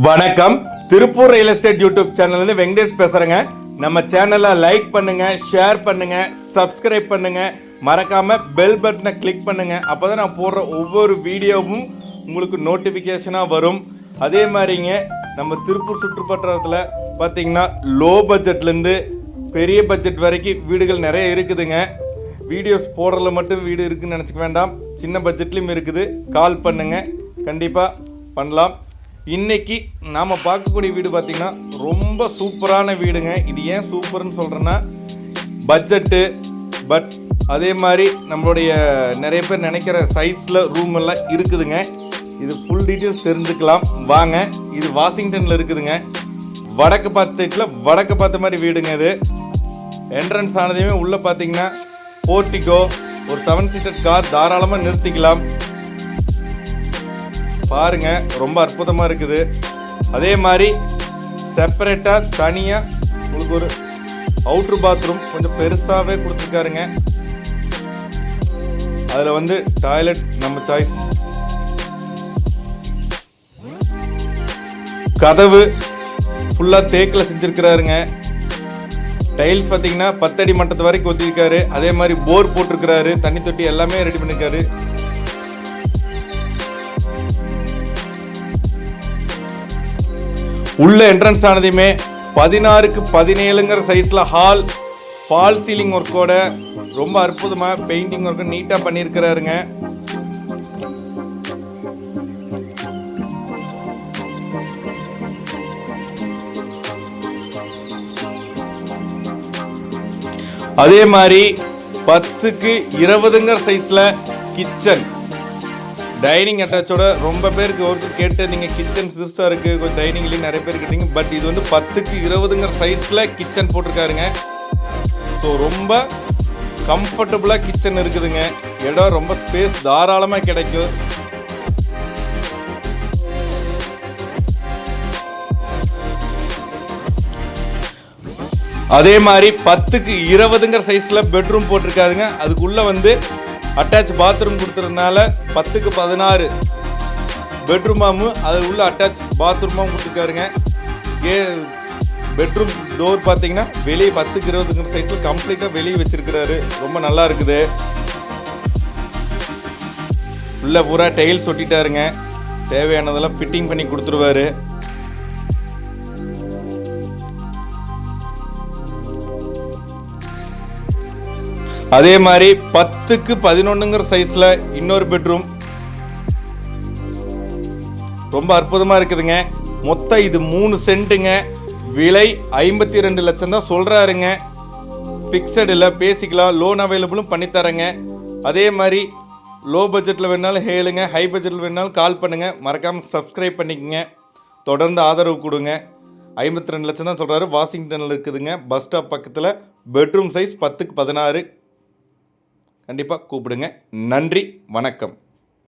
வணக்கம். Tiruppur real estate YouTube சேனல்லேருந்து வெங்கடேஷ் பேசுகிறேங்க. நம்ம சேனலை லைக் பண்ணுங்கள், ஷேர் பண்ணுங்கள், சப்ஸ்கிரைப் பண்ணுங்கள், மறக்காமல் பெல் பட்டனை கிளிக் பண்ணுங்கள். அப்போ தான் நான் போடுற ஒவ்வொரு வீடியோவும் உங்களுக்கு நோட்டிஃபிகேஷனாக வரும். அதே மாதிரிங்க நம்ம திருப்பூர் சுற்றுப்பற்றத்தில் பார்த்திங்கன்னா லோ பட்ஜெட்லேருந்து பெரிய பட்ஜெட் வரைக்கும் வீடுகள் நிறைய இருக்குதுங்க. வீடியோஸ் போடுறதுல மட்டும் வீடு இருக்குதுன்னு நினச்சிக்க வேண்டாம், சின்ன பட்ஜெட்லேயும் இருக்குது. கால் பண்ணுங்கள், கண்டிப்பாக பண்ணலாம். இன்றைக்கி நாம் பார்க்கக்கூடிய வீடு பார்த்திங்கன்னா ரொம்ப சூப்பரான வீடுங்க. இது ஏன் சூப்பர்னு சொல்கிறேன்னா பட்ஜெட்டு, பட் அதே மாதிரி நம்மளுடைய நிறைய பேர் நினைக்கிற சைஸில் ரூம் எல்லாம் இருக்குதுங்க. இது ஃபுல் டீட்டெயில்ஸ் தெரிஞ்சுக்கலாம் வாங்க. இது வாஷிங்டனில் இருக்குதுங்க, வடக்கு பார்த்த சைட்டில் வடக்கு பார்த்த மாதிரி வீடுங்க. இது என்ட்ரன்ஸ் ஆனதையுமே உள்ளே பார்த்திங்கன்னா போர்ட்டிகோ, ஒரு 7 சீட்டர் கார் தாராளமாக நிறுத்திக்கலாம். பாருங்க, ரொம்ப அற்புதமாக இருக்குது. அதே மாதிரி செப்பரேட்டாக தனியாக உங்களுக்கு ஒரு அவுட்ரு பாத்ரூம் கொஞ்சம் பெருசாகவே கொடுத்துருக்காருங்க. அதில் வந்து டாய்லெட் நம்ம சாய்ஸ். கதவு ஃபுல்லாக தேக்கில் செஞ்சுருக்கிறாருங்க. டைல்ஸ் பார்த்தீங்கன்னா 10 அடி மட்டத்து வரைக்கும் ஒத்திருக்காரு. அதே மாதிரி போர் போட்டிருக்கிறாரு, தண்ணி தொட்டி எல்லாமே ரெடி பண்ணிருக்காரு. உள்ள என்ட்ரன்ஸ் ஆனதையுமே 16க்கு 17ங்கிற சைஸில் ஹால், ஃபால் சீலிங் ஒர்க்கோட ரொம்ப அற்புதமாக பெயிண்டிங் ஒர்க்கு நீட்டாக பண்ணியிருக்கிறாருங்க. அதே மாதிரி 10க்கு 20ங்கிற சைஸில் கிச்சன், டைனிங் அட்டாச்சோட. ரொம்ப பேருக்கு ஒர்க்கு கேட்டு நீங்கள் கிச்சன் சிறுசாக இருக்குது, கொஞ்சம் டைனிங்லேயும் நிறைய பேர் கேட்டீங்க. பட் இது வந்து 10க்கு 20ங்கிற சைஸில் கிச்சன் போட்டிருக்காருங்க. ஸோ ரொம்ப கம்ஃபர்டபுளாக கிச்சன் இருக்குதுங்க. இடம் ரொம்ப ஸ்பேஸ் தாராளமாக கிடைக்கும். அதே மாதிரி 10க்கு 20ங்கிற சைஸில் பெட்ரூம் போட்டிருக்காதுங்க. அதுக்குள்ளே வந்து அட்டாச் பாத்ரூம் கொடுத்துறதுனால 10க்கு 16 பெட்ரூமாகவும் அது உள்ள அட்டாச் பாத்ரூமாகவும் கொடுத்துருக்காருங்க. பெட்ரூம் டோர் பார்த்தீங்கன்னா வெளியே 10க்கு 20ங்கிற சைஸில் கம்ப்ளீட்டாக வெளியே வச்சிருக்கிறாரு. ரொம்ப நல்லா இருக்குது. உள்ள பூரா டைல்ஸ் ஒட்டிட்டாருங்க. தேவையானதெல்லாம் ஃபிட்டிங் பண்ணி கொடுத்துருவாரு. அதே மாதிரி 10க்கு 11ங்கிற சைஸில் இன்னொரு பெட்ரூம் ரொம்ப அற்புதமாக இருக்குதுங்க. மொத்தம் இது 3 சென்ட்டுங்க. விலை 52 லட்சம் தான் சொல்கிறாருங்க. ஃபிக்ஸடில் பேசிக்கலாம், லோன் அவைலபிளும் பண்ணித்தரேங்க. அதே மாதிரி லோ பட்ஜெட்டில் வேணாலும் ஹேளுங்க, ஹை பட்ஜெட்டில் வேணாலும் கால் பண்ணுங்கள். மறக்காமல் சப்ஸ்கிரைப் பண்ணிக்கங்க, தொடர்ந்து ஆதரவு கொடுங்க. 52 லட்சம் தான் சொல்கிறாரு. வாஷிங்டனில் இருக்குதுங்க, பஸ் ஸ்டாப் பக்கத்தில். பெட்ரூம் சைஸ் 10க்கு 16. கண்டிப்பாக கூப்பிடுங்க. நன்றி, வணக்கம்.